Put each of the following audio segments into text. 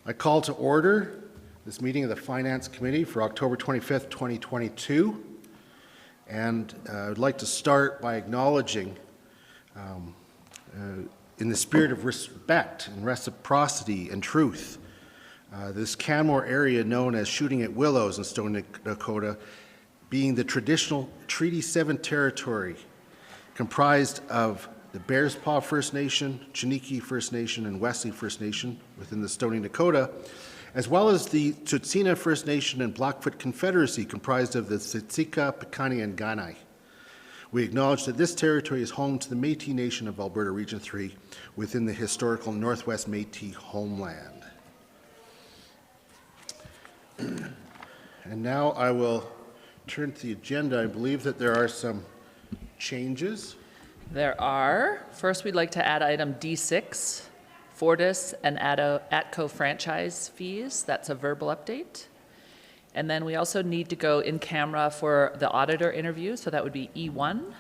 I call to order this meeting of the Finance Committee for October 25th, 2022. And I would like to start by acknowledging, in the spirit of respect and reciprocity and truth, this Canmore area known as Shooting at Willows in Stony Dakota being the traditional Treaty 7 territory comprised of the Bears Paw First Nation, Chiniki First Nation, and Wesley First Nation within the Stony Dakota, as well as the Tsuut'ina First Nation and Blackfoot Confederacy comprised of the Siksika, Piikani, and Kainai. We acknowledge that this territory is home to the Métis Nation of Alberta Region 3 within the historical Northwest Métis homeland. And now I will turn to the agenda. I believe that there are some changes. There are. First, we'd like to add item D6, Fortis and ATCO franchise fees. That's a verbal update. And then we also need to go in camera for the auditor interview, so that would be E1.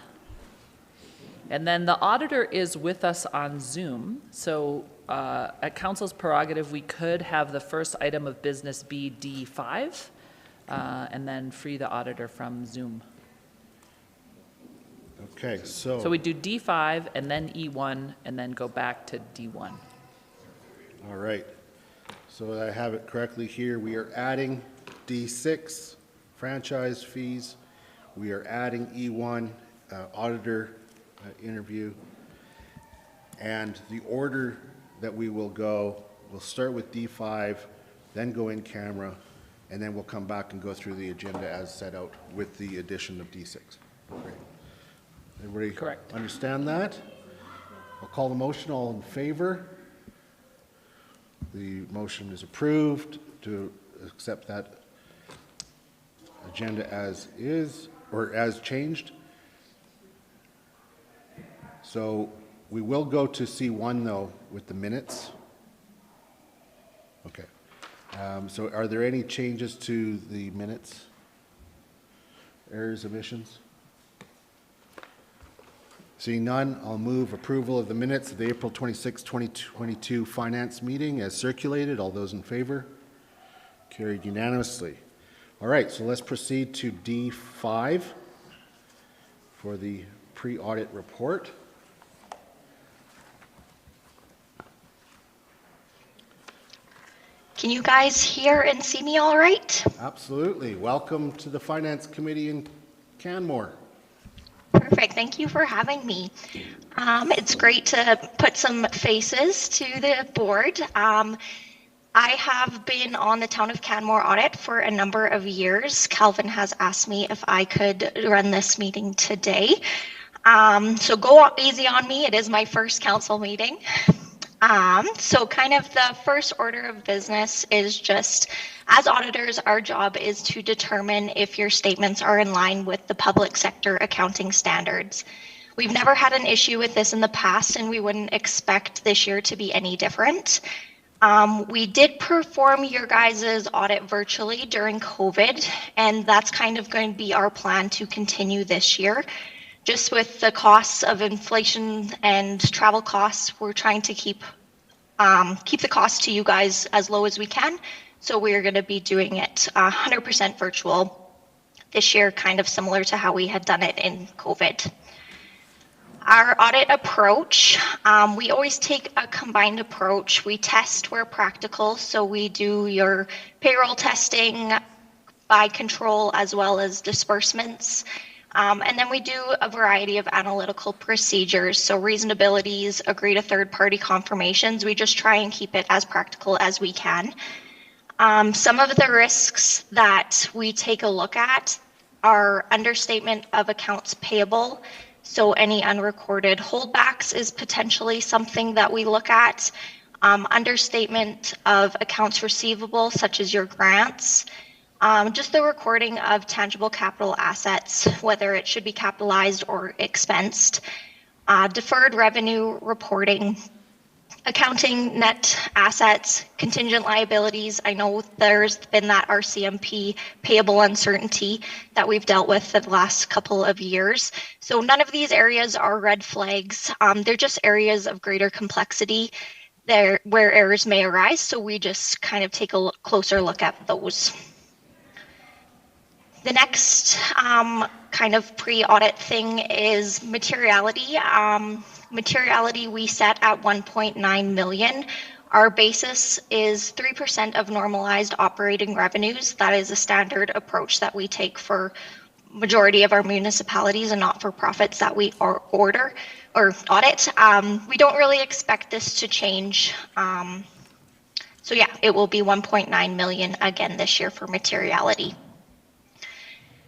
And then the auditor is with us on Zoom, so at Council's prerogative, we could have the first item of business be D5, and then free the auditor from Zoom. Okay, so we do D5 and then E1 and then go back to D1. All right. So I have it correctly here. We are adding D6, franchise fees. We are adding E1, auditor interview. And the order that we will go, we'll start with D5, then go in camera, and then we'll come back and go through the agenda as set out with the addition of D6. Great. Everybody Correct. Understand that? I'll call the motion. All in favor? The motion is approved to accept that agenda as is, or as changed. So we will go to C1 though with the minutes. Okay. So are there any changes to the minutes? Errors, omissions? Seeing none, I'll move approval of the minutes of the April 26, 2022 Finance meeting as circulated. All those in favor? Carried unanimously. All right, so let's proceed to D5 for the pre-audit report. Can you guys hear and see me all right? Absolutely. Welcome to the Finance Committee in Canmore. Perfect. Thank you for having me. It's great to put some faces to the board. I have been on the Town of Canmore audit for a number of years. Calvin has asked me if I could run this meeting today. So go easy on me. It is my first council meeting. So kind of the first order of business is just, as auditors, our job is to determine if your statements are in line with the public sector accounting standards. We've never had an issue with this in the past, and we wouldn't expect this year to be any different. We did perform your guys' audit virtually during COVID, and that's kind of going to be our plan to continue this year. Just with the costs of inflation and travel costs, we're trying to keep the cost to you guys as low as we can. So we're going to be doing it 100% virtual this year, kind of similar to how we had done it in COVID. Our audit approach, we always take a combined approach. We test where practical, so we do your payroll testing by control as well as disbursements. And then we do a variety of analytical procedures, so reasonabilities, agree to third-party confirmations. We just try and keep it as practical as we can. Some of the risks that we take a look at are understatement of accounts payable. So any unrecorded holdbacks is potentially something that we look at. Understatement of accounts receivable, such as your grants. Just the recording of tangible capital assets, whether it should be capitalized or expensed. Deferred revenue reporting. Accounting net assets, contingent liabilities. I know there's been that RCMP payable uncertainty that we've dealt with the last couple of years. So none of these areas are red flags. They're just areas of greater complexity where errors may arise. So we just kind of take a closer look at those. The next kind of pre-audit thing is materiality. Materiality we set at 1.9 million. Our basis is 3% of normalized operating revenues. That is a standard approach that we take for majority of our municipalities and not-for-profits that we audit. We don't really expect this to change. So yeah, it will be 1.9 million again this year for materiality.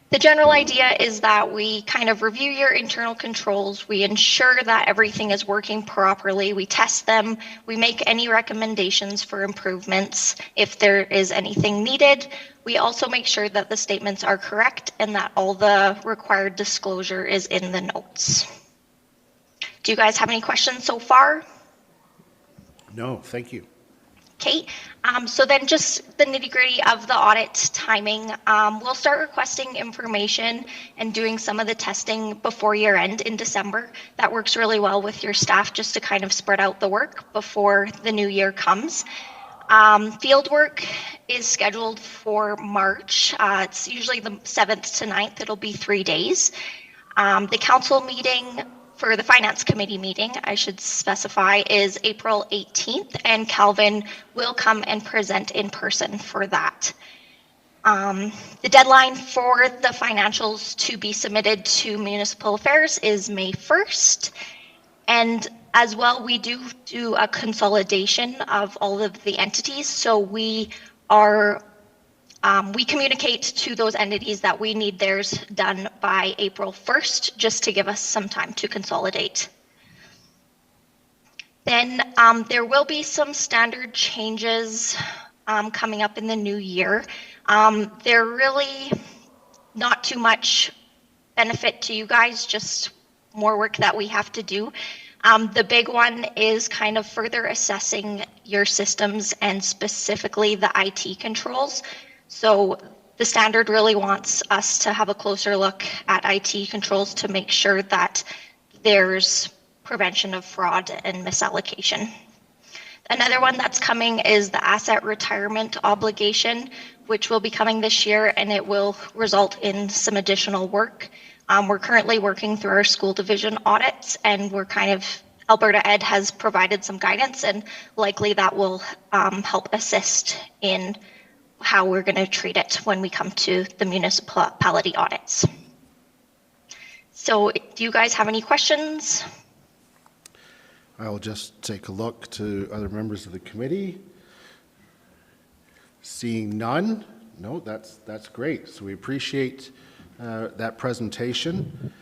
The general idea is that we kind of review your internal controls, we ensure that everything is working properly, we test them, we make any recommendations for improvements if there is anything needed. We also make sure that the statements are correct and that all the required disclosure is in the notes. Do you guys have any questions so far? No, thank you. Okay, so then just the nitty-gritty of the audit timing. We'll start requesting information and doing some of the testing before year end in December. That works really well with your staff just to kind of spread out the work before the new year comes. Field work is scheduled for March. It's usually the 7th to 9th. It'll be 3 days. The council meeting for the finance committee meeting, I should specify, is April 18th, and Calvin will come and present in person for that. The deadline for the financials to be submitted to Municipal Affairs is May 1st. And as well, we do a consolidation of all of the entities. So we communicate to those entities that we need theirs done by April 1st, just to give us some time to consolidate. Then there will be some standard changes coming up in the new year. They're really not too much benefit to you guys, just more work that we have to do. The big one is kind of further assessing your systems and specifically the IT controls. So the standard really wants us to have a closer look at IT controls to make sure that there's prevention of fraud and misallocation. Another one that's coming is the asset retirement obligation, which will be coming this year, and it will result in some additional work. We're currently working through our school division audits, and we're kind of, Alberta Ed has provided some guidance, and likely that will help assist in how we're going to treat it when we come to the municipality audits. So do you guys have any questions? I'll just take a look to other members of the committee. Seeing none, no, that's great. So we appreciate that presentation.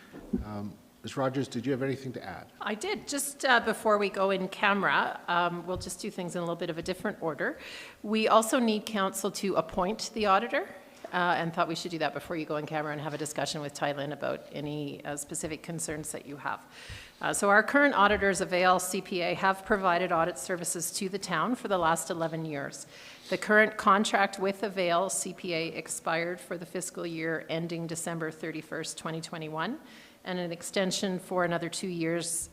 Ms. Rogers, did you have anything to add? I did. Just before we go in camera, we'll just do things in a little bit of a different order. We also need council to appoint the auditor, and thought we should do that before you go in camera and have a discussion with Tylin about any specific concerns that you have. So our current auditors, Avail CPA, have provided audit services to the town for the last 11 years. The current contract with Avail CPA expired for the fiscal year ending December 31st, 2021. And an extension for another 2 years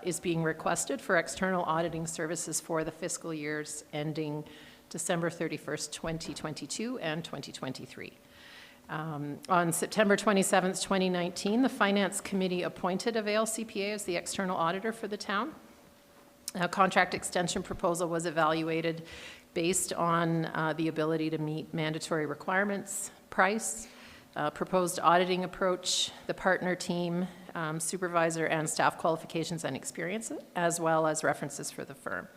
is being requested for external auditing services for the fiscal years ending December 31st, 2022 and 2023. On September 27th, 2019, the Finance Committee appointed Avail CPA as the external auditor for the town. A contract extension proposal was evaluated based on the ability to meet mandatory requirements, price, proposed auditing approach, the partner team, supervisor and staff qualifications and experience, as well as references for the firm.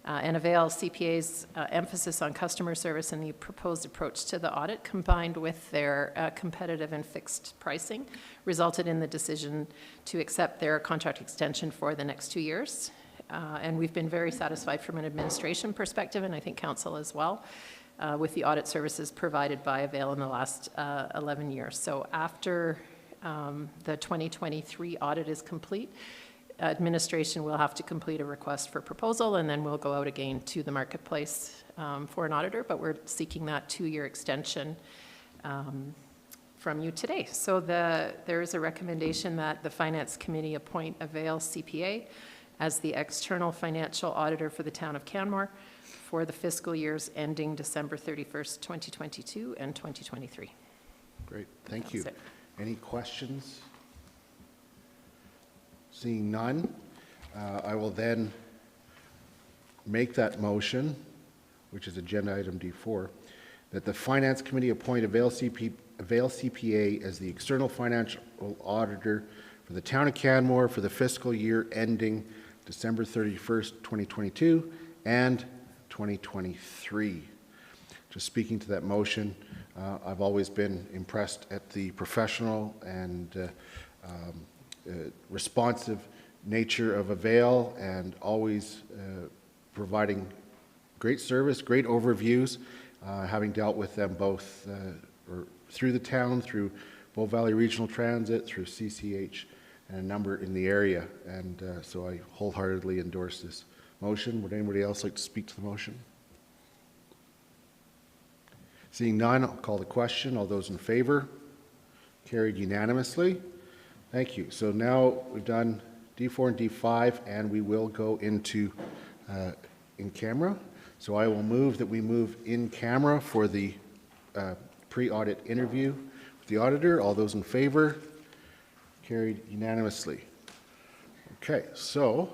And Avail CPA's emphasis on customer service and the proposed approach to the audit, combined with their competitive and fixed pricing, resulted in the decision to accept their contract extension for the next 2 years. And we've been very satisfied from an administration perspective, and I think council as well, with the audit services provided by Avail in the last 11 years. So after the 2023 audit is complete, administration will have to complete a request for proposal, and then we'll go out again to the marketplace for an auditor, but we're seeking that 2-year extension from you today. So there is a recommendation that the Finance Committee appoint Avail CPA as the external financial auditor for the town of Canmore for the fiscal years ending December 31st, 2022 and 2023. Great, thank you. That's it. Any questions? Seeing none, I will then make that motion, which is agenda item D4, that the Finance Committee appoint Avail CPA as the external financial auditor for the town of Canmore for the fiscal year ending December 31st, 2022 and 2023. Just speaking to that motion, I've always been impressed at the professional and responsive nature of Avail, and always providing great service, great overviews, having dealt with them both or through the town, through Bow Valley Regional Transit, through CCH, and a number in the area. And so I wholeheartedly endorse this motion. Would anybody else like to speak to the motion? Seeing none, I'll call the question. All those in favor? Carried unanimously. Thank you. So now we've done D4 and D5, and we will go into in camera. So I will move that we move in camera for the pre-audit interview with the auditor. All those in favor? Carried unanimously. Okay, so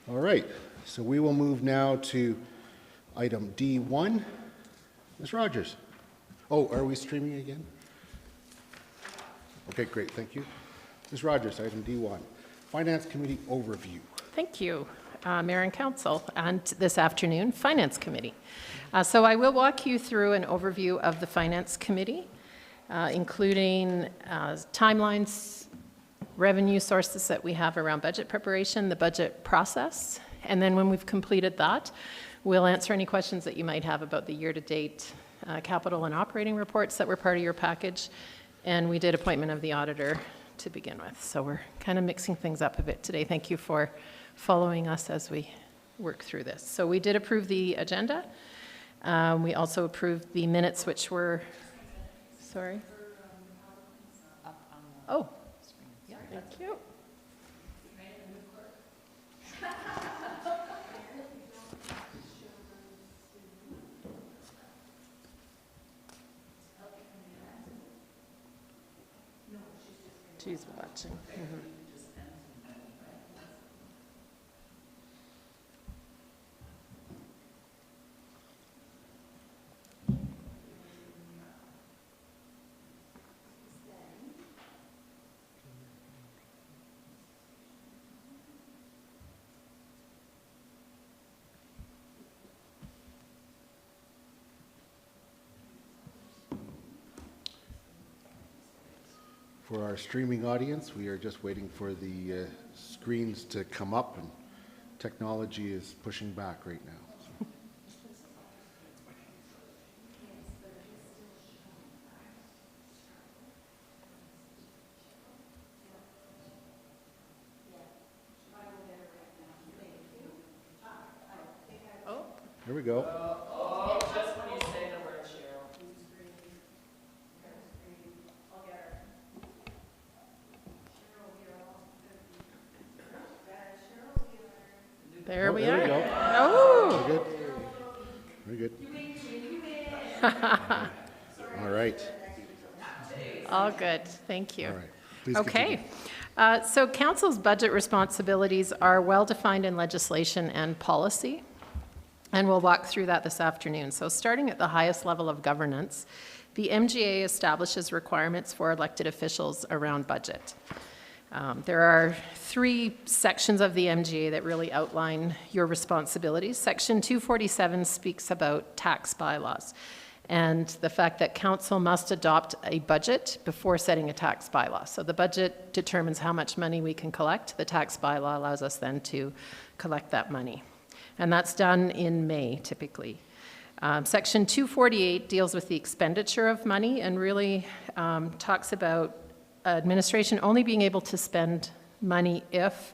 All right, so we will move now to item D1. Ms. Rogers. Oh, are we streaming again? Okay, great, thank you. Ms. Rogers, item D1, Finance Committee overview. Thank you, Mayor and Council, and this afternoon, Finance Committee. So I will walk you through an overview of the Finance Committee, including timelines, revenue sources that we have around budget preparation, the budget process, and then when we've completed that, we'll answer any questions that you might have about the year-to-date capital and operating reports that were part of your package, and we did appointment of the auditor to begin with. So we're kind of mixing things up a bit today. Thank you for following us as we work through this. So we did approve the agenda. We also approved the minutes, which were, sorry? Oh, yeah, thank you. She's watching. Mm-hmm. For our streaming audience, we are just waiting for the screens to come up, and technology is pushing back right now. Oh. Here we go. Just when you say the word, Cheryl. There we There are. we go. Oh. Very good. All right. All good. Thank you. All right. Please Okay. continue. So council's budget responsibilities are well defined in legislation and policy, and we'll walk through that this afternoon. So starting at the highest level of governance, the MGA establishes requirements for elected officials around budget. There are 3 sections of the MGA that really outline your responsibilities. Section 247 speaks about tax bylaws and the fact that council must adopt a budget before setting a tax bylaw. So the budget determines how much money we can collect. The tax bylaw allows us then to collect that money. And that's done in May, typically. Section 248 deals with the expenditure of money and really talks about administration only being able to spend money if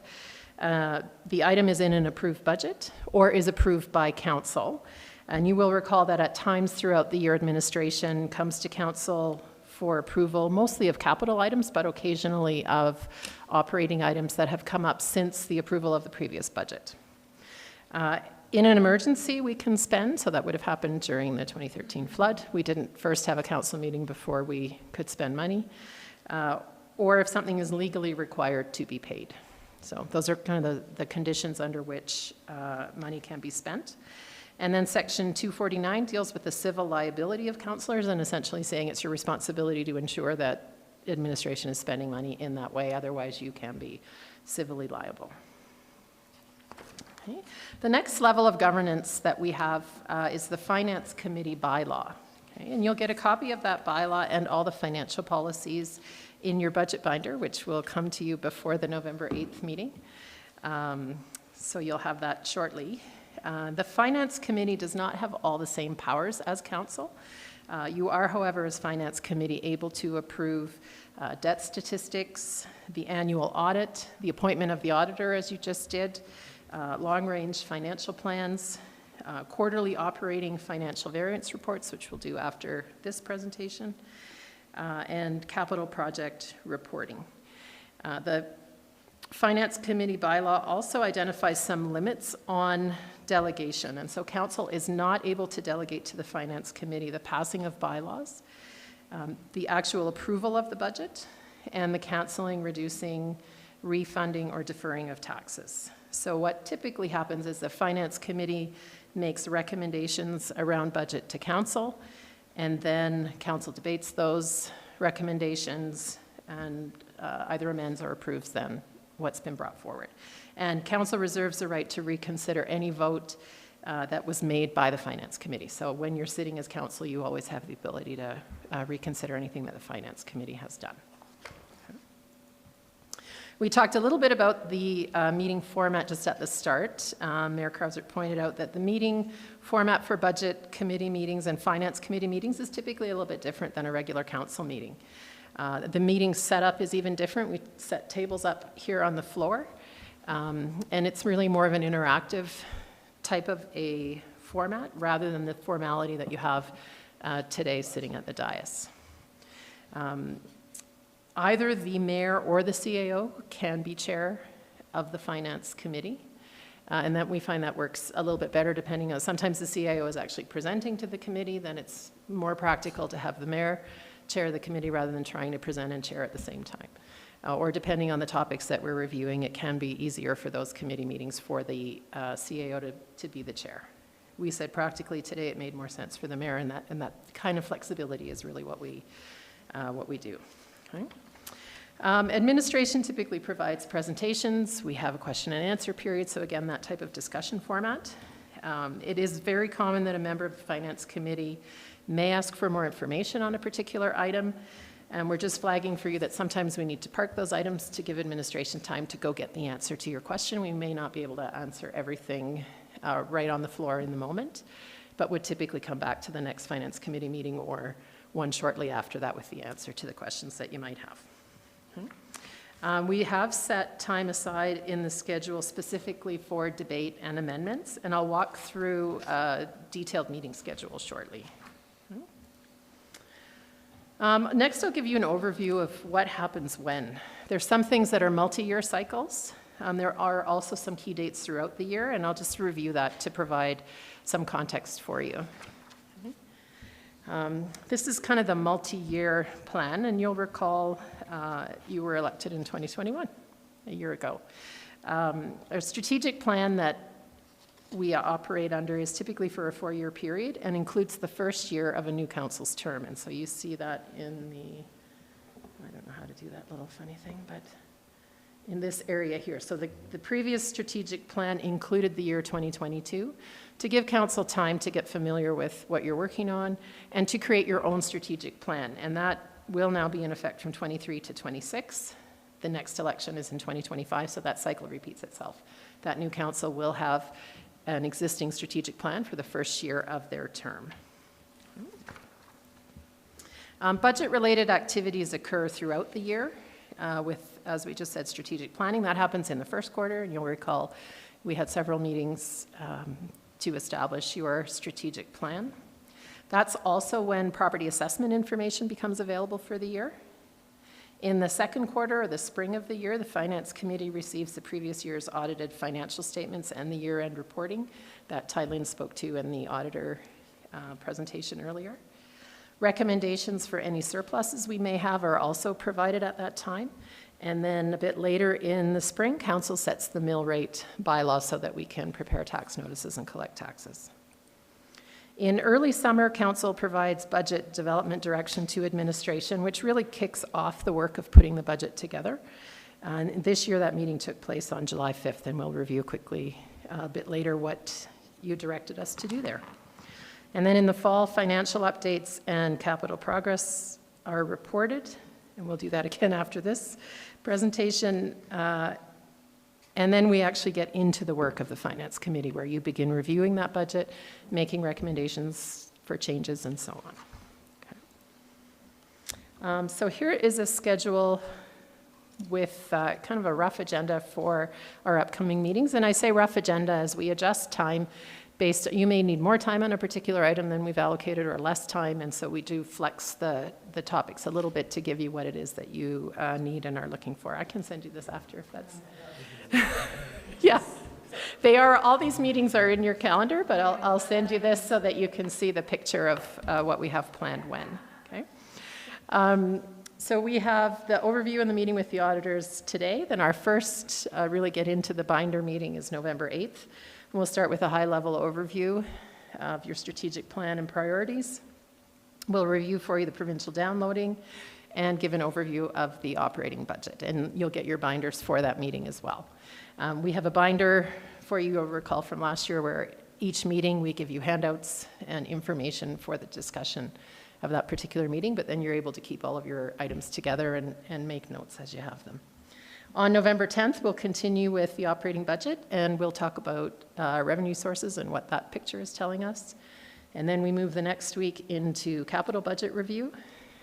the item is in an approved budget or is approved by council. And you will recall that at times throughout the year, administration comes to council for approval, mostly of capital items, but occasionally of operating items that have come up since the approval of the previous budget. In an emergency, we can spend, so that would have happened during the 2013 flood. We didn't first have a council meeting before we could spend money. Or if something is legally required to be paid. So those are kind of the conditions under which money can be spent. And then Section 249 deals with the civil liability of councillors and essentially saying it's your responsibility to ensure that administration is spending money in that way, otherwise you can be civilly liable. Okay. The next level of governance that we have is the Finance Committee bylaw. Okay. And you'll get a copy of that bylaw and all the financial policies in your budget binder, which will come to you before the November 8th meeting. So you'll have that shortly. The Finance Committee does not have all the same powers as Council. You are, however, as Finance Committee, able to approve debt statistics, the annual audit, the appointment of the auditor, as you just did, long-range financial plans, quarterly operating financial variance reports, which we'll do after this presentation, and capital project reporting. The Finance Committee bylaw also identifies some limits on delegation, and so Council is not able to delegate to the Finance Committee the passing of bylaws, the actual approval of the budget, and the canceling, reducing, refunding, or deferring of taxes. So what typically happens is the Finance Committee makes recommendations around budget to Council, and then Council debates those recommendations and either amends or approves then what's been brought forward. And Council reserves the right to reconsider any vote that was made by the Finance Committee. So when you're sitting as Council, you always have the ability to reconsider anything that the Finance Committee has done. We talked a little bit about the meeting format just at the start. Mayor Krauser pointed out that the meeting format for Budget Committee meetings and Finance Committee meetings is typically a little bit different than a regular Council meeting. The meeting setup is even different. We set tables up here on the floor, and it's really more of an interactive type of a format rather than the formality that you have today sitting at the dais. Either the mayor or the CAO can be chair of the Finance Committee, and that we find that works a little bit better depending on, sometimes the CAO is actually presenting to the committee, then it's more practical to have the mayor chair the committee rather than trying to present and chair at the same time. Or depending on the topics that we're reviewing, it can be easier for those committee meetings for the CAO to be the chair. We said practically today it made more sense for the mayor, and that kind of flexibility is really what we do. Okay. Administration typically provides presentations. We have a question and answer period, so again, that type of discussion format. It is very common that a member of the Finance Committee may ask for more information on a particular item, and we're just flagging for you that sometimes we need to park those items to give administration time to go get the answer to your question. We may not be able to answer everything right on the floor in the moment, but would typically come back to the next Finance Committee meeting or one shortly after that with the answer to the questions that you might have. Okay. We have set time aside in the schedule specifically for debate and amendments, and I'll walk through a detailed meeting schedule shortly. Next, I'll give you an overview of what happens when. There's some things that are multi-year cycles. There are also some key dates throughout the year, and I'll just review that to provide some context for you. This is kind of the multi-year plan, and you'll recall you were elected in 2021, a year ago. Our strategic plan that we operate under is typically for a 4-year period and includes the first year of a new council's term. And so you see that in the, I don't know how to do that little funny thing, but in this area here. So the previous strategic plan included the year 2022 to give council time to get familiar with what you're working on and to create your own strategic plan. And that will now be in effect from 23 to 26. The next election is in 2025, so that cycle repeats itself. That new council will have an existing strategic plan for the first year of their term. Budget-related activities occur throughout the year with, as we just said, strategic planning. That happens in the first quarter, and you'll recall we had several meetings to establish your strategic plan. That's also when property assessment information becomes available for the year. In the second quarter or the spring of the year, the Finance Committee receives the previous year's audited financial statements and the year-end reporting that Tylin spoke to in the auditor presentation earlier. Recommendations for any surpluses we may have are also provided at that time. And then a bit later in the spring, Council sets the mill rate bylaw so that we can prepare tax notices and collect taxes. In early summer, Council provides budget development direction to administration, which really kicks off the work of putting the budget together. And this year, that meeting took place on July 5th, and we'll review quickly a bit later what you directed us to do there. And then in the fall, financial updates and capital progress are reported, and we'll do that again after this presentation. And then we actually get into the work of the Finance Committee, where you begin reviewing that budget, making recommendations for changes, and so on. Okay. So here is a schedule with kind of a rough agenda for our upcoming meetings. And I say rough agenda as we adjust time based, you may need more time on a particular item than we've allocated or less time, and so we do flex the topics a little bit to give you what it is that you need and are looking for. I can send you this after if that's... Yeah, they are, all these meetings are in your calendar, but I'll send you this so that you can see the picture of what we have planned when, okay? So we have the overview and the meeting with the auditors today. Then our first really get into the binder meeting is November 8th. And we'll start with a high-level overview of your strategic plan and priorities. We'll review for you the provincial downloading and give an overview of the operating budget. And you'll get your binders for that meeting as well. We have a binder for you, you'll recall from last year, where each meeting we give you handouts and information for the discussion of that particular meeting, but then you're able to keep all of your items together and make notes as you have them. On November 10th, we'll continue with the operating budget, and we'll talk about revenue sources and what that picture is telling us. And then we move the next week into capital budget review,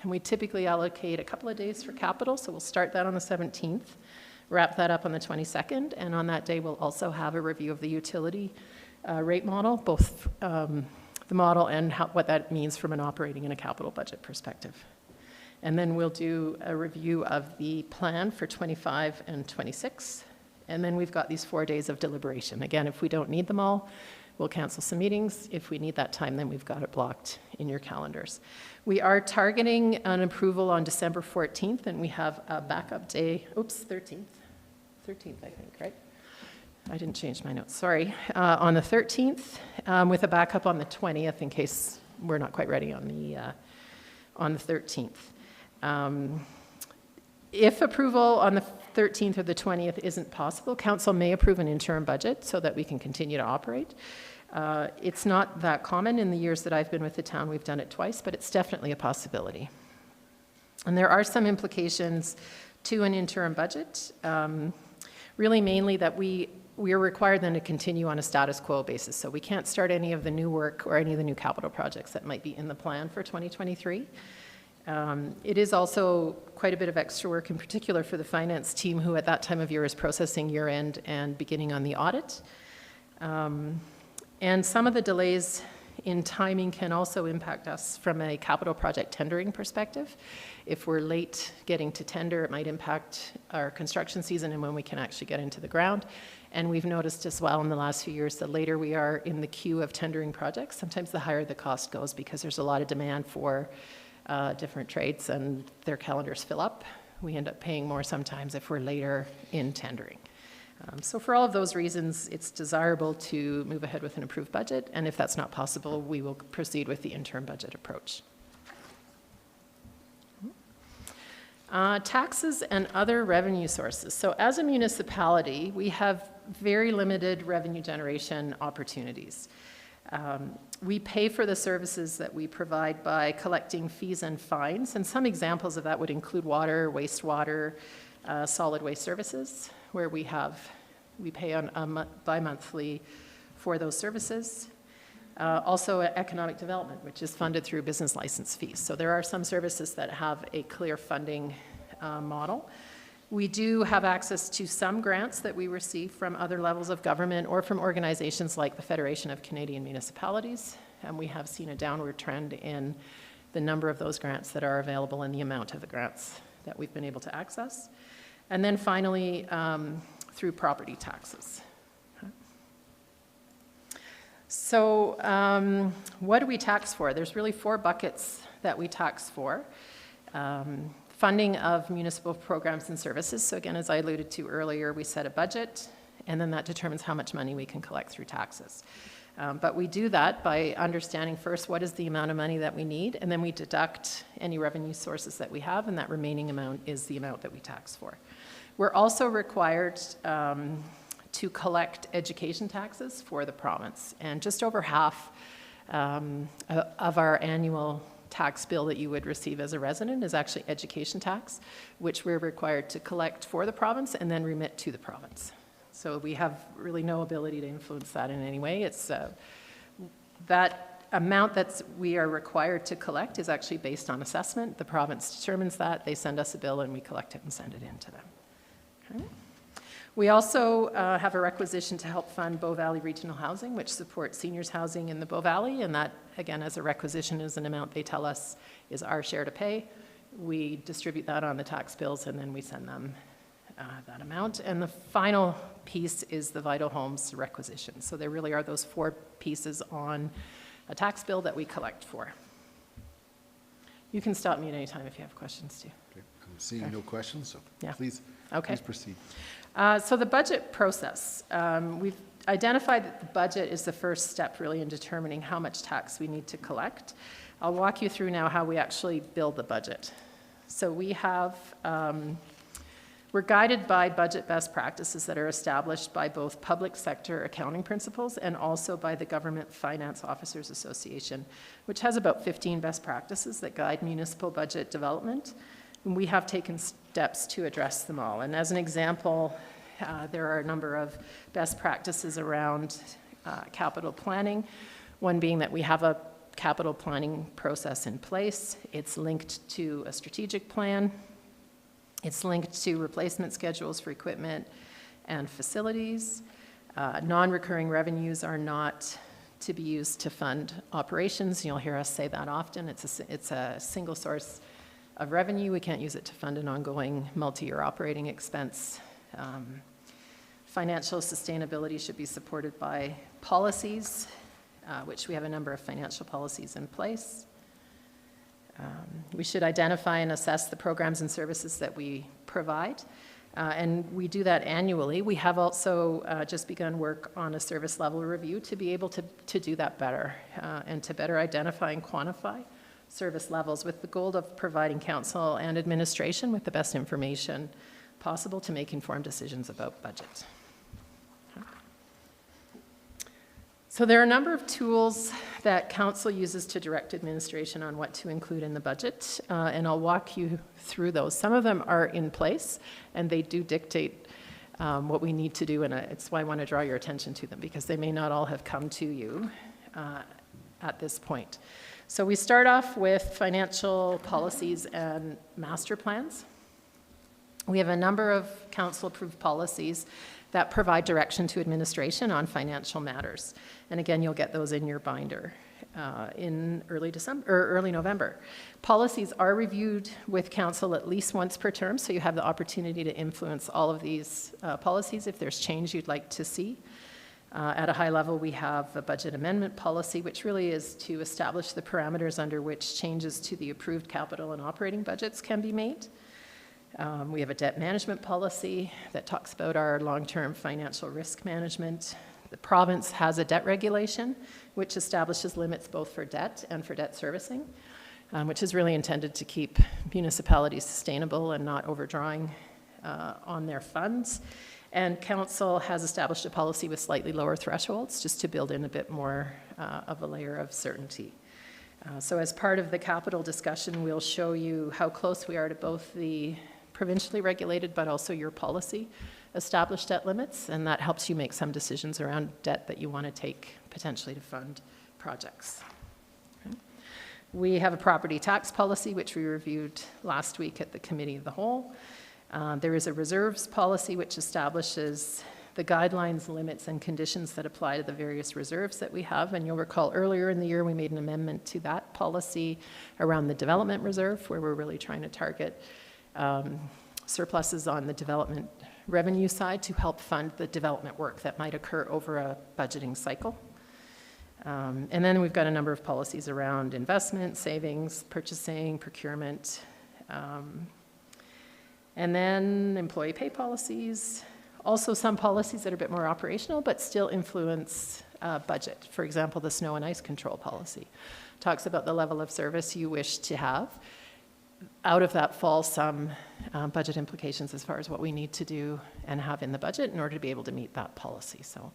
and we typically allocate a couple of days for capital, so we'll start that on the 17th, wrap that up on the 22nd, and on that day we'll also have a review of the utility rate model, both the model and what that means from an operating and a capital budget perspective. And then we'll do a review of the plan for 25 and 26. And then we've got these 4 days of deliberation. Again, if we don't need them all, we'll cancel some meetings. If we need that time, then we've got it blocked in your calendars. We are targeting an approval on December 14th, and we have a backup day, 13th, I think, right? I didn't change my notes, sorry. On the 13th, with a backup on the 20th in case we're not quite ready on the 13th. If approval on the 13th or the 20th isn't possible, council may approve an interim budget so that we can continue to operate. It's not that common. In the years that I've been with the town, we've done it twice, but it's definitely a possibility. And there are some implications to an interim budget, really mainly that we are required then to continue on a status quo basis. So we can't start any of the new work or any of the new capital projects that might be in the plan for 2023. It is also quite a bit of extra work, in particular for the finance team, who at that time of year is processing year-end and beginning on the audit. And some of the delays in timing can also impact us from a capital project tendering perspective. If we're late getting to tender, it might impact our construction season and when we can actually get into the ground. And we've noticed as well in the last few years, the later we are in the queue of tendering projects, sometimes the higher the cost goes because there's a lot of demand for different trades and their calendars fill up. We end up paying more sometimes if we're later in tendering. So for all of those reasons, it's desirable to move ahead with an approved budget, and if that's not possible, we will proceed with the interim budget approach. Taxes and other revenue sources. So as a municipality, we have very limited revenue generation opportunities. We pay for the services that we provide by collecting fees and fines, and some examples of that would include water, wastewater, solid waste services, where we pay on bi-monthly for those services. Also economic development, which is funded through business license fees. So there are some services that have a clear funding model. We do have access to some grants that we receive from other levels of government or from organizations like the Federation of Canadian Municipalities, and we have seen a downward trend in the number of those grants that are available and the amount of the grants that we've been able to access. And then finally, through property taxes. So what do we tax for? There's really 4 buckets that we tax for. Funding of municipal programs and services. So again, as I alluded to earlier, we set a budget, and then that determines how much money we can collect through taxes. But we do that by understanding first what is the amount of money that we need, and then we deduct any revenue sources that we have, and that remaining amount is the amount that we tax for. We're also required to collect education taxes for the province, and just over half of our annual tax bill that you would receive as a resident is actually education tax, which we're required to collect for the province and then remit to the province. So we have really no ability to influence that in any way. It's that amount that we are required to collect is actually based on assessment. The province determines that. They send us a bill and we collect it and send it in to them. Okay. We also have a requisition to help fund Bow Valley Regional Housing, which supports seniors housing in the Bow Valley, and that, again, as a requisition is an amount they tell us is our share to pay. We distribute that on the tax bills, and then we send them that amount. And the final piece is the Vital Homes requisition. So there really are those 4 pieces on a tax bill that we collect for. You can stop me at any time if you have questions, too. Okay. Seeing no questions, so Yeah. please Okay. proceed. So the budget process, we've identified that the budget is the first step really in determining how much tax we need to collect. I'll walk you through now how we actually build the budget. So we have, we're guided by budget best practices that are established by both public sector accounting principles and also by the Government Finance Officers Association, which has about 15 best practices that guide municipal budget development. And we have taken steps to address them all. And as an example, there are a number of best practices around capital planning, one being that we have a capital planning process in place. It's linked to a strategic plan. It's linked to replacement schedules for equipment and facilities. Non-recurring revenues are not to be used to fund operations. You'll hear us say that often. It's a single source of revenue. We can't use it to fund an ongoing multi-year operating expense. Financial sustainability should be supported by policies, which we have a number of financial policies in place. We should identify and assess the programs and services that we provide, and we do that annually. We have also just begun work on a service level review to be able to do that better and to better identify and quantify service levels with the goal of providing council and administration with the best information possible to make informed decisions about budget. So there are a number of tools that council uses to direct administration on what to include in the budget, and I'll walk you through those. Some of them are in place, and they do dictate what we need to do, and it's why I want to draw your attention to them, because they may not all have come to you at this point. So we start off with financial policies and master plans. We have a number of council-approved policies that provide direction to administration on financial matters. And again, you'll get those in your binder in early November. Policies are reviewed with council at least once per term, so you have the opportunity to influence all of these policies if there's change you'd like to see. At a high level, we have a budget amendment policy, which really is to establish the parameters under which changes to the approved capital and operating budgets can be made. We have a debt management policy that talks about our long-term financial risk management. The province has a debt regulation, which establishes limits both for debt and for debt servicing, which is really intended to keep municipalities sustainable and not overdrawing on their funds. And council has established a policy with slightly lower thresholds, just to build in a bit more of a layer of certainty. So as part of the capital discussion, we'll show you how close we are to both the provincially regulated, but also your policy established debt limits, and that helps you make some decisions around debt that you want to take potentially to fund projects. Okay. We have a property tax policy, which we reviewed last week at the Committee of the Whole. There is a reserves policy, which establishes the guidelines, limits, and conditions that apply to the various reserves that we have. And you'll recall earlier in the year, we made an amendment to that policy around the development reserve, where we're really trying to target surpluses on the development revenue side to help fund the development work that might occur over a budgeting cycle. And then we've got a number of policies around investment, savings, purchasing, procurement, and then employee pay policies. Also some policies that are a bit more operational but still influence budget. For example, the snow and ice control policy talks about the level of service you wish to have. Out of that fall some budget implications as far as what we need to do and have in the budget in order to be able to meet that policy. So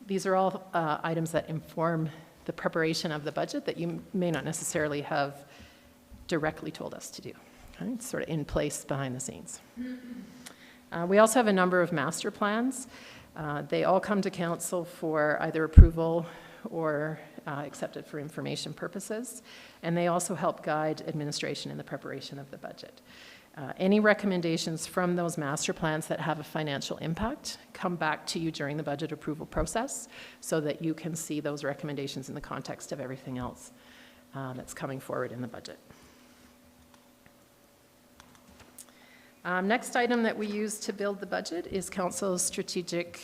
these are all items that inform the preparation of the budget that you may not necessarily have directly told us to do. Okay? It's sort of in place behind the scenes. We also have a number of master plans. They all come to council for either approval or accepted for information purposes, and they also help guide administration in the preparation of the budget. Any recommendations from those master plans that have a financial impact come back to you during the budget approval process so that you can see those recommendations in the context of everything else that's coming forward in the budget. Next item that we use to build the budget is council's strategic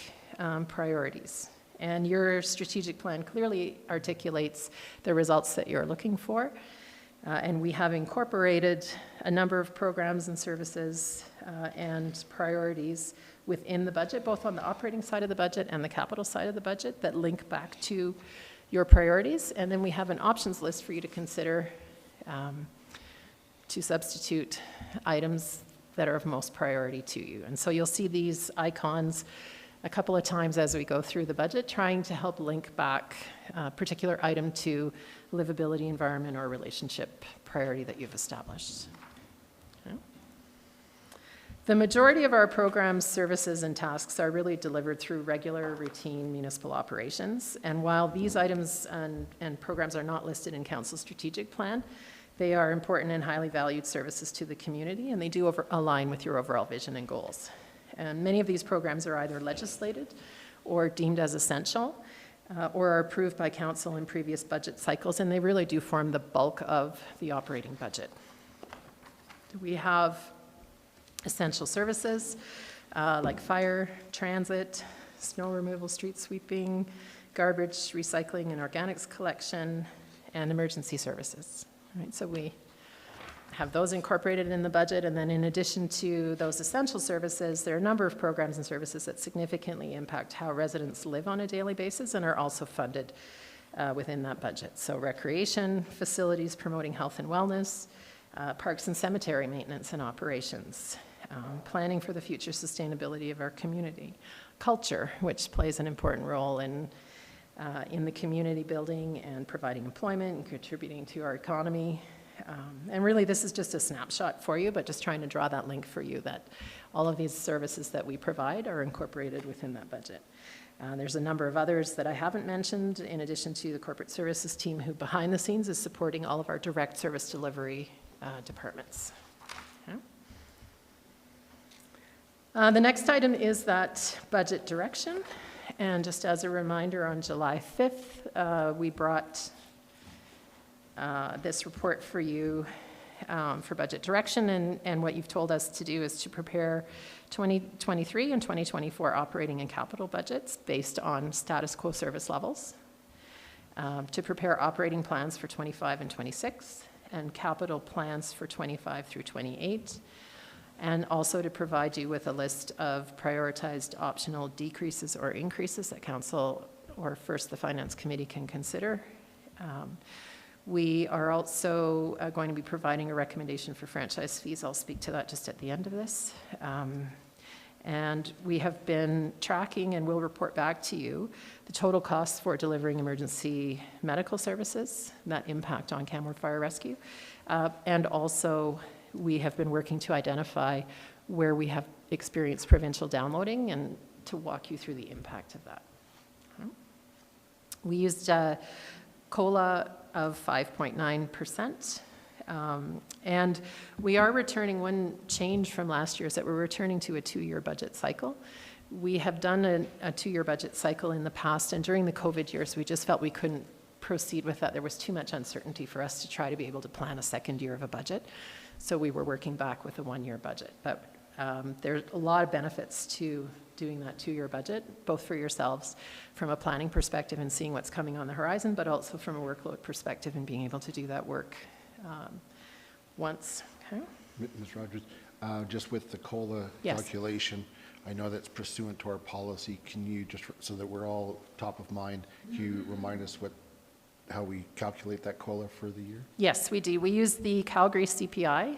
priorities. And your strategic plan clearly articulates the results that you're looking for. And we have incorporated a number of programs and services and priorities within the budget, both on the operating side of the budget and the capital side of the budget, that link back to your priorities. And then we have an options list for you to consider to substitute items that are of most priority to you. And so you'll see these icons a couple of times as we go through the budget, trying to help link back a particular item to livability, environment, or relationship priority that you've established. Okay. The majority of our programs, services, and tasks are really delivered through regular, routine municipal operations. And while these items and programs are not listed in Council's strategic plan, they are important and highly valued services to the community, and they do align with your overall vision and goals. And many of these programs are either legislated or deemed as essential or are approved by Council in previous budget cycles, and they really do form the bulk of the operating budget. We have essential services like fire, transit, snow removal, street sweeping, garbage, recycling, and organics collection, and emergency services. Right, so we have those incorporated in the budget, and then in addition to those essential services, there are a number of programs and services that significantly impact how residents live on a daily basis and are also funded within that budget. So recreation facilities promoting health and wellness, parks and cemetery maintenance and operations, planning for the future sustainability of our community, culture, which plays an important role in the community building and providing employment and contributing to our economy. And really, this is just a snapshot for you, but just trying to draw that link for you that all of these services that we provide are incorporated within that budget. There's a number of others that I haven't mentioned, in addition to the corporate services team, who behind the scenes is supporting all of our direct service delivery departments. Okay. The next item is that budget direction. And just as a reminder, on July 5th, we brought this report for you for budget direction, and what you've told us to do is to prepare 2023 and 2024 operating and capital budgets based on status quo service levels, to prepare operating plans for 25 and 26, and capital plans for 25 through 28, and also to provide you with a list of prioritized optional decreases or increases that Council or first the Finance Committee can consider. We are also going to be providing a recommendation for franchise fees. I'll speak to that just at the end of this. And we have been tracking and will report back to you the total costs for delivering emergency medical services, that impact on Canmore Fire Rescue, and also we have been working to identify where we have experienced provincial downloading and to walk you through the impact of that. We used COLA of 5.9%. And we are returning, one change from last year is that we're returning to a 2-year budget cycle. We have done a 2-year budget cycle in the past, and during the COVID years, we just felt we couldn't proceed with that. There was too much uncertainty for us to try to be able to plan a second year of a budget. So we were working back with a 1-year budget. But there's a lot of benefits to doing that 2-year budget, both for yourselves from a planning perspective and seeing what's coming on the horizon, but also from a workload perspective and being able to do that work once. Okay. Ms. Rogers, just with the COLA Yes. calculation, I know that's pursuant to our policy. Can you just, so that we're all top of mind, can you remind us how we calculate that COLA for the year? Yes, we do. We use the Calgary CPI,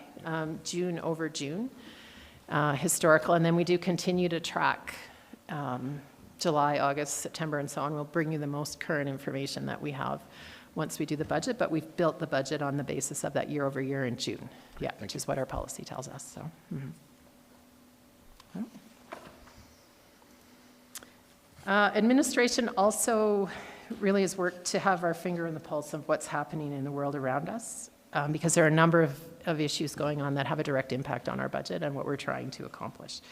June over June, historical, and then we do continue to track July, August, September, and so on. We'll bring you the most current information that we have once we do the budget, but we've built the budget on the basis of that year over year in June, which is what our policy tells us. So. Administration also really has worked to have our finger in the pulse of what's happening in the world around us, because there are a number of issues going on that have a direct impact on our budget and what we're trying to accomplish.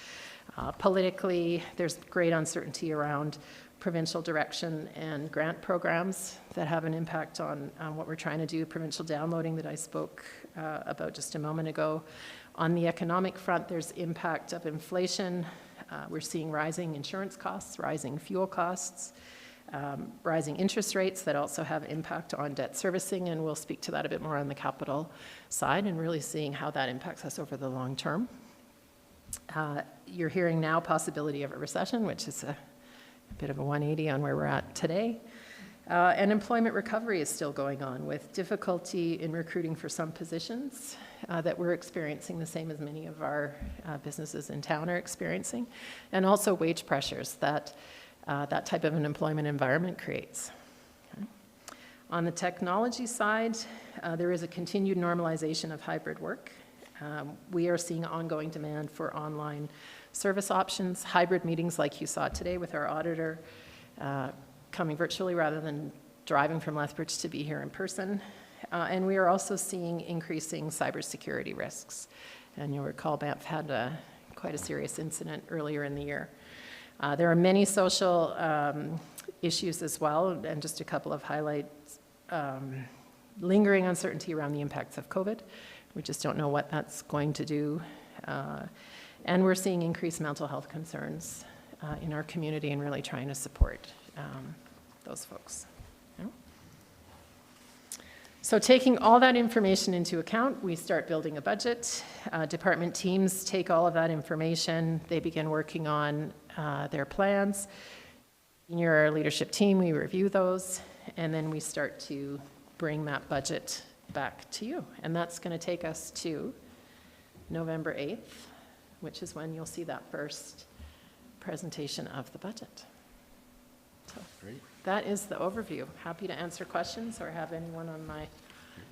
Politically, there's great uncertainty around provincial direction and grant programs that have an impact on what we're trying to do, provincial downloading that I spoke about just a moment ago. On the economic front, there's impact of inflation. We're seeing rising insurance costs, rising fuel costs, rising interest rates that also have impact on debt servicing, and we'll speak to that a bit more on the capital side and really seeing how that impacts us over the long term. You're hearing now possibility of a recession, which is a bit of a 180 on where we're at today. And employment recovery is still going on with difficulty in recruiting for some positions that we're experiencing, the same as many of our businesses in town are experiencing, and also wage pressures that that type of an employment environment creates. Okay. On the technology side, there is a continued normalization of hybrid work. We are seeing ongoing demand for online service options, hybrid meetings like you saw today with our auditor, coming virtually rather than driving from Lethbridge to be here in person. And we are also seeing increasing cybersecurity risks. And you'll recall Banff had quite a serious incident earlier in the year. There are many social issues as well, and just a couple of highlights. Lingering uncertainty around the impacts of COVID. We just don't know what that's going to do. And we're seeing increased mental health concerns in our community and really trying to support those folks. Yeah. So taking all that information into account, we start building a budget. Department teams take all of that information. They begin working on their plans. In your leadership team, we review those, and then we start to bring that budget back to you. And that's going to take us to November 8th, which is when you'll see that first presentation of the budget. So Great. that is the overview. Happy to answer questions or have anyone on my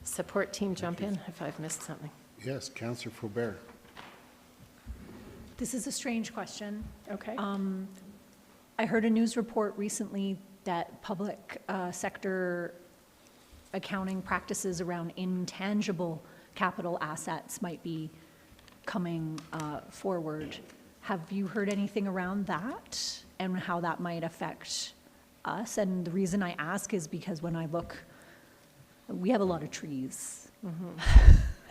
support team jump in if I've missed something. Yes, Councillor Faubert. This is a strange question. Okay. I heard a news report recently that public sector accounting practices around intangible capital assets might be coming forward. Have you heard anything around that and how that might affect us? And the reason I ask is because when I look, we have a lot of trees.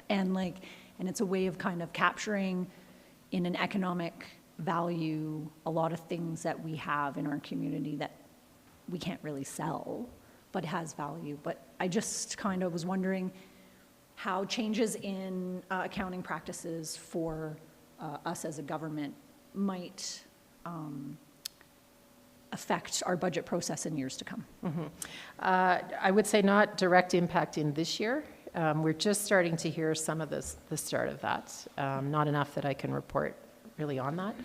and it's a way of kind of capturing in an economic value a lot of things that we have in our community that we can't really sell, but has value. But I just kind of was wondering how changes in accounting practices for us as a government might affect our budget process in years to come. I would say not direct impact in this year. We're just starting to hear some of the start of that. Not enough that I can report really on that.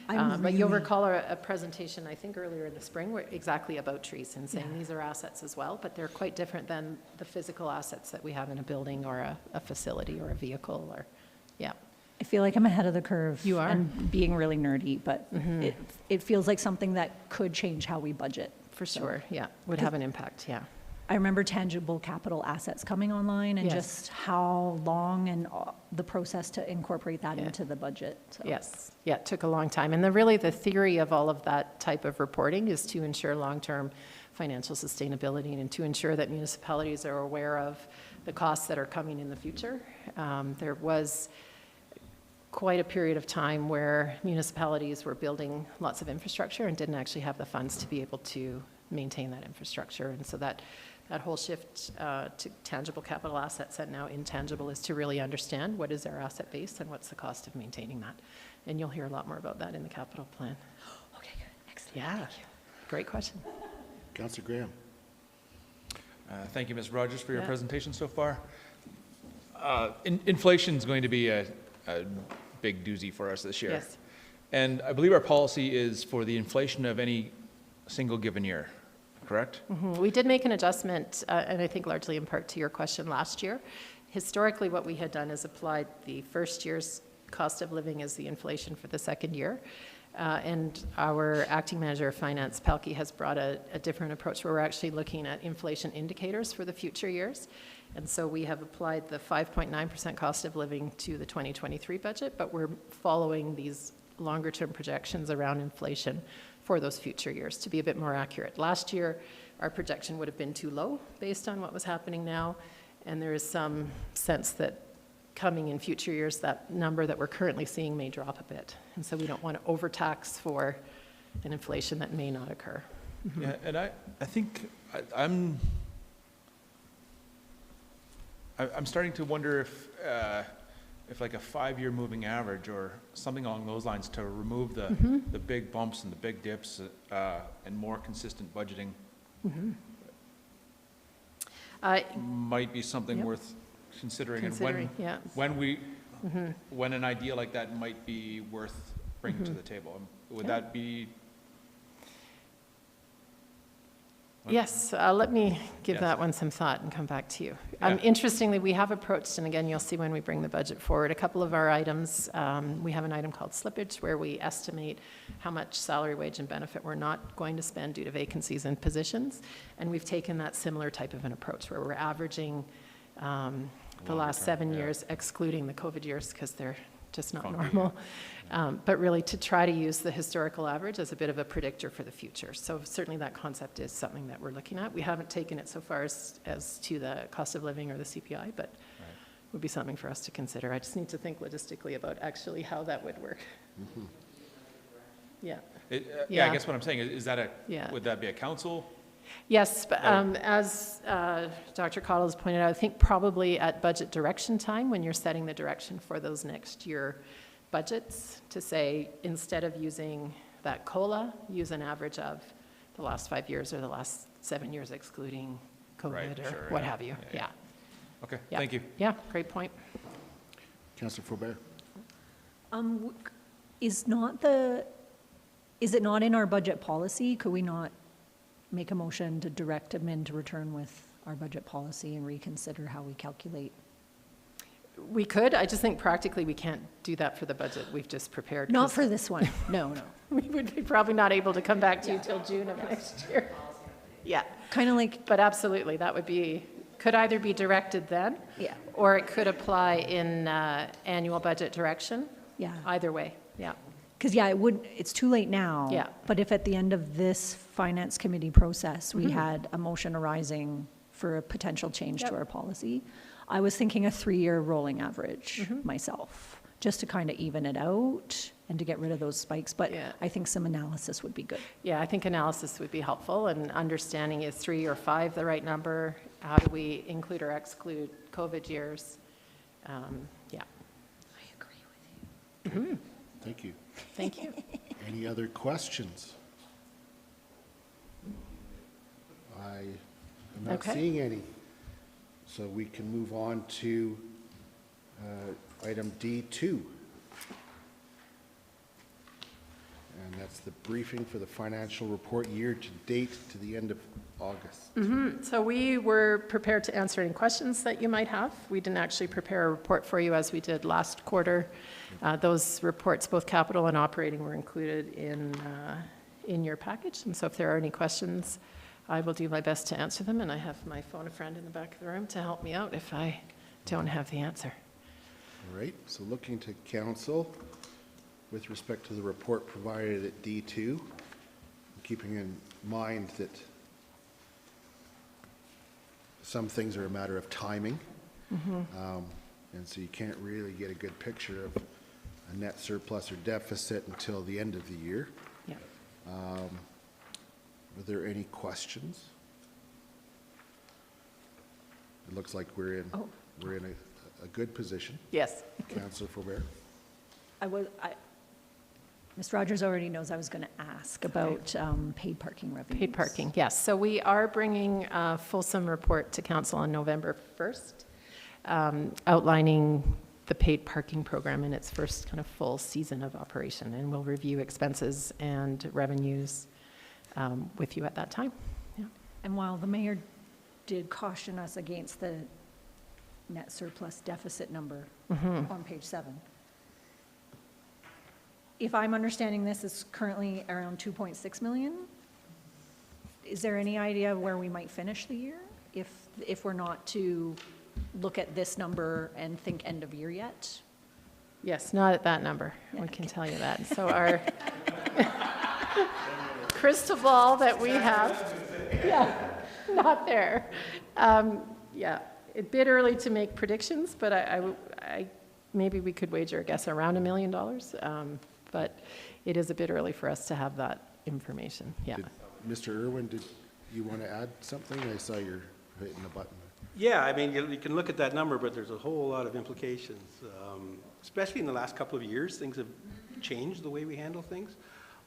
But you'll recall a presentation, I think earlier in the spring, exactly about trees and saying these are assets as well, but they're quite different than the physical assets that we have in a building or a facility or a vehicle or, yeah. I feel like I'm ahead of the curve. You are. And being really nerdy, but it feels like something that could change how we budget. For sure, yeah, would have an impact, yeah. I remember tangible capital assets coming online and Yes. just how long and the process to incorporate that into the budget. So. Yes, yeah, it took a long time. And really the theory of all of that type of reporting is to ensure long-term financial sustainability and to ensure that municipalities are aware of the costs that are coming in the future. There was quite a period of time where municipalities were building lots of infrastructure and didn't actually have the funds to be able to maintain that infrastructure. And so that whole shift to tangible capital assets and now intangible is to really understand what is our asset base and what's the cost of maintaining that. And you'll hear a lot more about that in the capital plan. Okay, good. Excellent. Yeah, Thank you. great question. Councillor Graham. Thank you, Ms. Rogers, for your Yeah. presentation so far. Inflation is going to be a big doozy for us this year. Yes. And I believe our policy is for the inflation of any single given year, correct? We did make an adjustment, and I think largely in part to your question last year. Historically, what we had done is applied the first year's cost of living as the inflation for the second year. And our acting manager of finance, Palki, has brought a different approach where we're actually looking at inflation indicators for the future years. And so we have applied the 5.9% cost of living to the 2023 budget, but we're following these longer-term projections around inflation for those future years to be a bit more accurate. Last year, our projection would have been too low based on what was happening now, and there is some sense that coming in future years, that number that we're currently seeing may drop a bit. And so we don't want to overtax for an inflation that may not occur. Yeah, and I think I'm starting to wonder if like a 5-year moving average or something along those lines to remove the big bumps and the big dips and more consistent budgeting might be something Yep. worth considering. Considering, yeah. When an idea like that might be worth bringing to the table. Would Yeah. that be? Yes, let me give Yes. that one some thought and come back to you. Yeah. Interestingly, we have approached, and again, you'll see when we bring the budget forward, a couple of our items. We have an item called slippage, where we estimate how much salary, wage, and benefit we're not going to spend due to vacancies in positions. And we've taken that similar type of an approach, where we're averaging the last term, 7 yeah. years, excluding the COVID years, because they're just not Funky, normal. But really to try to use the historical average as a bit of a predictor for the future. So certainly that concept is something that we're looking at. We haven't taken it so far as to the cost of living or the CPI, but would be something for us to consider. I just need to think logistically about actually how that would work. Yeah. Yeah, Yeah. I guess what I'm saying is that Yeah. would that be a council? Yes, but as Dr. Cottle has pointed out, I think probably at budget direction time, when you're setting the direction for those next year budgets, to say, instead of using that COLA, use an average of the last 5 years or the last 7 years excluding Right, COVID or sure, what yeah. have you. Yeah, Yeah. Okay, Yeah. thank you. Yeah, great point. Councillor Faubert. Is it not in our budget policy? Could we not make a motion to direct admin to return with our budget policy and reconsider how we calculate? We could, I just think practically we can't do that for the budget we've just prepared. Not 'cause for this one, no. We would be probably not able to come back to you till June of next year. Yeah. Kind of like, But absolutely, that would be, could either be directed then. Yeah. Or it could apply in annual budget direction. yeah, Either way, yeah. because it's too late now. Yeah. But if at the end of this finance committee process, we had a motion arising for a potential change to Yep. our policy, I was thinking a 3-year rolling average myself, just to kind of even it out and to get rid of those spikes. But Yeah. I think some analysis would be good. Yeah, I think analysis would be helpful, and understanding is 3 or 5 the right number? How do we include or exclude COVID years? Yeah, I agree with you. Thank you. thank you. Any other questions? I am not Okay. seeing any. So we can move on to item D2. And that's the briefing for the financial report year to date to the end of August. So we were prepared to answer any questions that you might have. We didn't actually prepare a report for you as we did last quarter. Those reports, both capital and operating, were included in your package. And so if there are any questions, I will do my best to answer them. And I have my phone a friend in the back of the room to help me out if I don't have the answer. All right, so looking to council with respect to the report provided at D2, keeping in mind that some things are a matter of timing. And so you can't really get a good picture of a net surplus or deficit until the end of the year. Yeah. Are there any questions? It looks like we're in a good position. Yes. Councillor Faubert. Ms. Rogers already knows I was going to ask about paid parking revenues. Paid parking, yes. So we are bringing a fulsome report to council on November 1st, outlining the paid parking program in its first kind of full season of operation. And we'll review expenses and revenues with you at that time. Yeah. And while the mayor did caution us against the net surplus deficit number on page 7, if I'm understanding this, it's currently around 2.6 million. Is there any idea of where we might finish the year if we're not to look at this number and think end of year yet? Yes, not at that number, we can tell you that. So our crystal ball that we have, yeah, not there. Yeah, a bit early to make predictions, but I maybe we could wager a guess around $1 million. But it is a bit early for us to have that information, yeah. Mr. Irwin, did you want to add something? I saw you're hitting the button. Yeah, I mean, you can look at that number, but there's a whole lot of implications. Especially in the last couple of years, things have changed the way we handle things.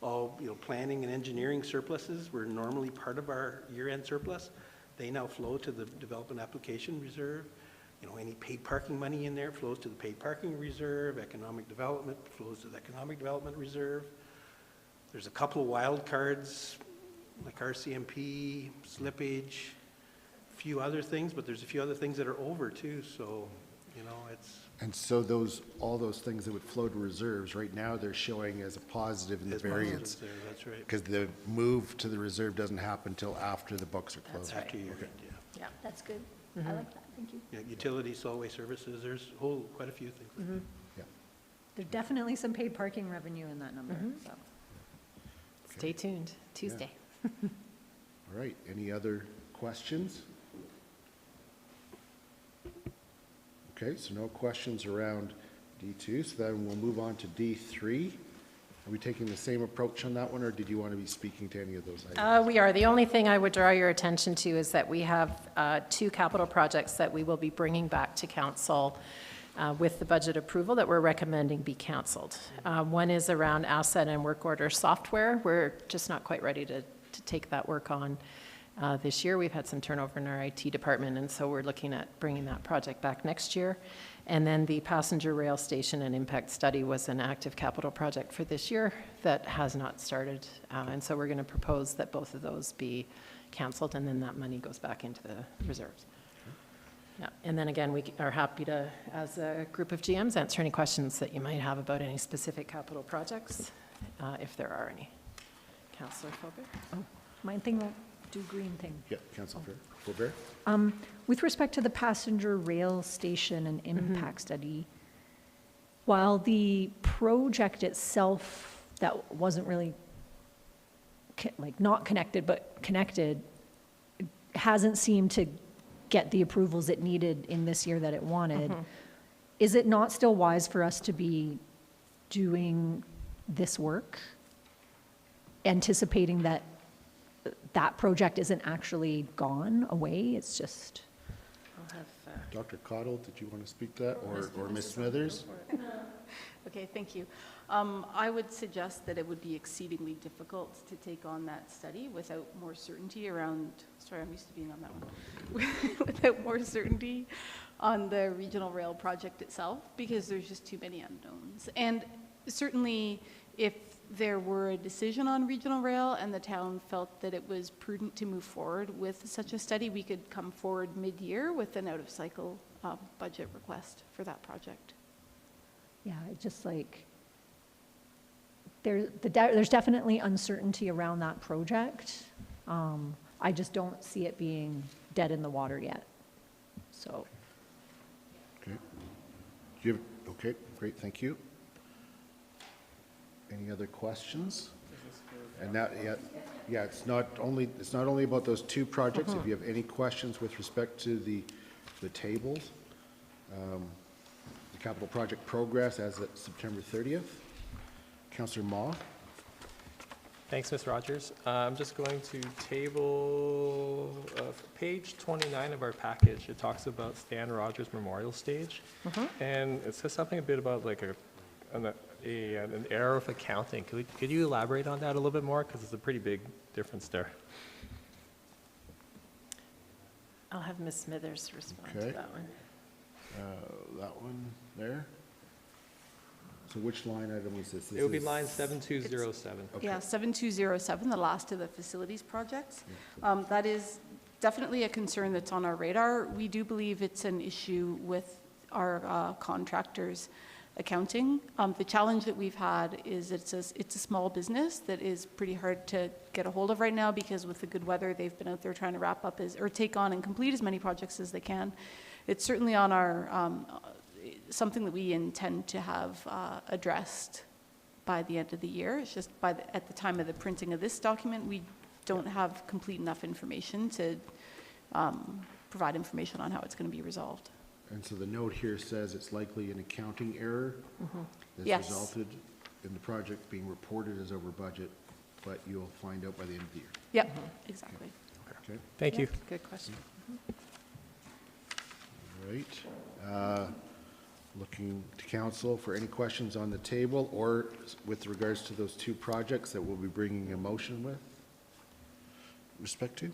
Planning and engineering surpluses were normally part of our year-end surplus. They now flow to the development application reserve. Any paid parking money in there flows to the paid parking reserve. Economic development flows to the economic development reserve. There's a couple of wild cards, like RCMP, slippage, a few other things, but there's a few other things that are over too, so, it's... And so all those things that would flow to reserves, right now, they're showing as a positive in the As positives variance. there, that's right. Because the move to the reserve doesn't happen until after the books are closed. After year end, Yeah. That's good. I like that, thank you. yeah. Utilities, solid waste services, there's quite a few things. Yeah. There's definitely some paid parking revenue in that number, so. Stay tuned, Tuesday. All right, any other questions? Okay, so no questions around D2, so then we'll move on to D3. Are we taking the same approach on that one, or did you want to be speaking to any of those items? We are. The only thing I would draw your attention to is that we have 2 capital projects that we will be bringing back to council with the budget approval that we're recommending be canceled. One is around asset and work order software. We're just not quite ready to take that work on this year. We've had some turnover in our IT department, and so we're looking at bringing that project back next year. And then the passenger rail station and impact study was an active capital project for this year that has not started. And so we're going to propose that both of those be canceled, and then that money goes back into the reserves. Yeah. And then again, we are happy to, as a group of GMs, answer any questions that you might have about any specific capital projects, if there are any. Councillor Faubert? Oh, my thing won't do green thing. Yeah, Councilor Faubert? With respect to the passenger rail station and impact study, while the project itself that wasn't really not connected, but connected, hasn't seemed to get the approvals it needed in this year that it wanted, is it not still wise for us to be doing this work, anticipating that that project isn't actually gone away, it's just... I'll have, Dr. Cottle, did you want to speak to that, or Ms. Smithers? Okay, thank you. I would suggest that it would be exceedingly difficult to take on that study without more certainty around, sorry, I'm used to being on that one, without more certainty on the regional rail project itself, because there's just too many unknowns. And certainly, if there were a decision on regional rail and the town felt that it was prudent to move forward with such a study, we could come forward mid-year with an out-of-cycle budget request for that project. Yeah, it's just like, there's definitely uncertainty around that project. I just don't see it being dead in the water yet, so. Okay. Okay, great, thank you. Any other questions? And that, yeah, it's not only about those 2 projects. If you have any questions with respect to the tables, the capital project progress as of September 30th. Councillor Ma. Thanks, Ms. Rogers. I'm just going to table page 29 of our package. It talks about Stan Rogers Memorial Stage, and it says something a bit about like an error of accounting. Could you elaborate on that a little bit more? Because it's a pretty big difference there. I'll have Ms. Smithers respond to Okay. that one. That one there. So which line item is this? It would be line 7207. Okay. Yeah, 7207, the last of the facilities projects. That is definitely a concern that's on our radar. We do believe it's an issue with our contractors' accounting. The challenge that we've had is it's a small business that is pretty hard to get a hold of right now, because with the good weather, they've been out there trying to wrap up or take on and complete as many projects as they can. It's certainly on our something that we intend to have addressed by the end of the year. It's just at the time of the printing of this document, we don't have complete enough information to provide information on how it's going to be resolved. And so the note here says it's likely an accounting error that's Yes. resulted in the project being reported as over budget, but you'll find out by the end of the year. Yep, exactly. Okay, Thank you. Good question. all right. Looking to council for any questions on the table or with regards to those two projects that we'll be bringing a motion with respect to.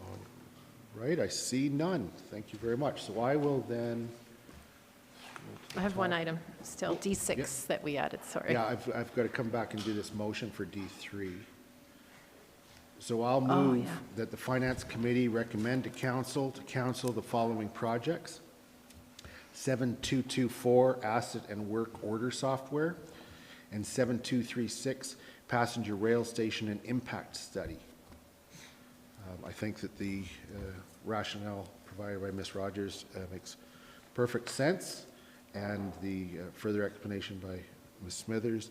All right, I see none. Thank you very much. So I will then. I have one item still, D6 that we added, sorry. Yeah, I've got to come back and do this motion for D3. So I'll move yeah. that the Finance Committee recommend to council the following projects. 7224 Asset and Work Order Software, and 7236 Passenger Rail Station and Impact Study. I think that the rationale provided by Ms. Rogers makes perfect sense, and the further explanation by Ms. Smithers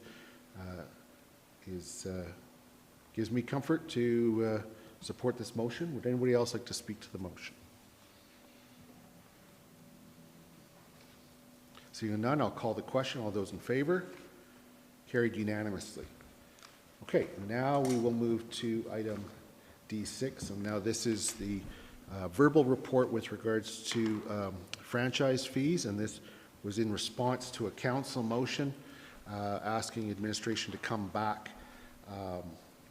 gives me comfort to support this motion. Would anybody else like to speak to the motion? Seeing none, I'll call the question. All those in favor? Carried unanimously. Okay, now we will move to item D6. And now this is the verbal report with regards to franchise fees, and this was in response to a council motion asking administration to come back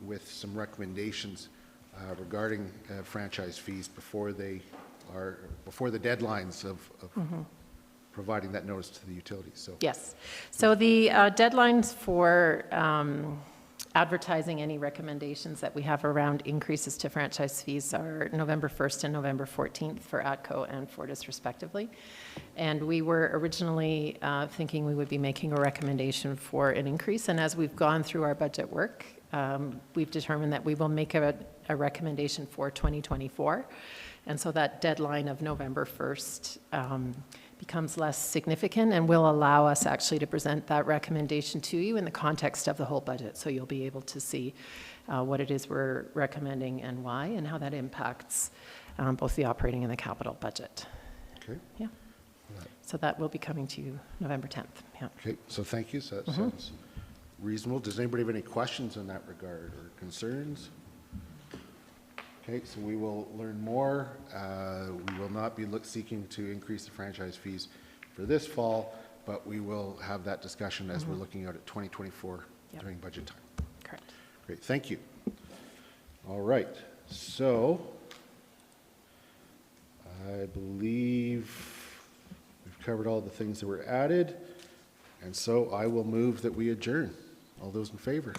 with some recommendations regarding franchise fees before the deadlines of providing that notice to the utilities. So Yes. So the deadlines for advertising any recommendations that we have around increases to franchise fees are November 1st and November 14th for ATCO and Fortis respectively. And we were originally thinking we would be making a recommendation for an increase. And as we've gone through our budget work, we've determined that we will make a recommendation for 2024. And so that deadline of November 1st becomes less significant and will allow us actually to present that recommendation to you in the context of the whole budget. So you'll be able to see what it is we're recommending and why, and how that impacts both the operating and the capital budget. okay. Yeah. So that will be coming to you November 10th. Yeah. Okay, so thank you. So that sounds reasonable. Does anybody have any questions in that regard or concerns? Okay, so we will learn more. We will not be seeking to increase the franchise fees for this fall, but we will have that discussion as we're looking out at 2024 during budget time. Correct. Great, thank you. All right, so I believe we've covered all the things that were added, and so I will move that we adjourn. All those in favor?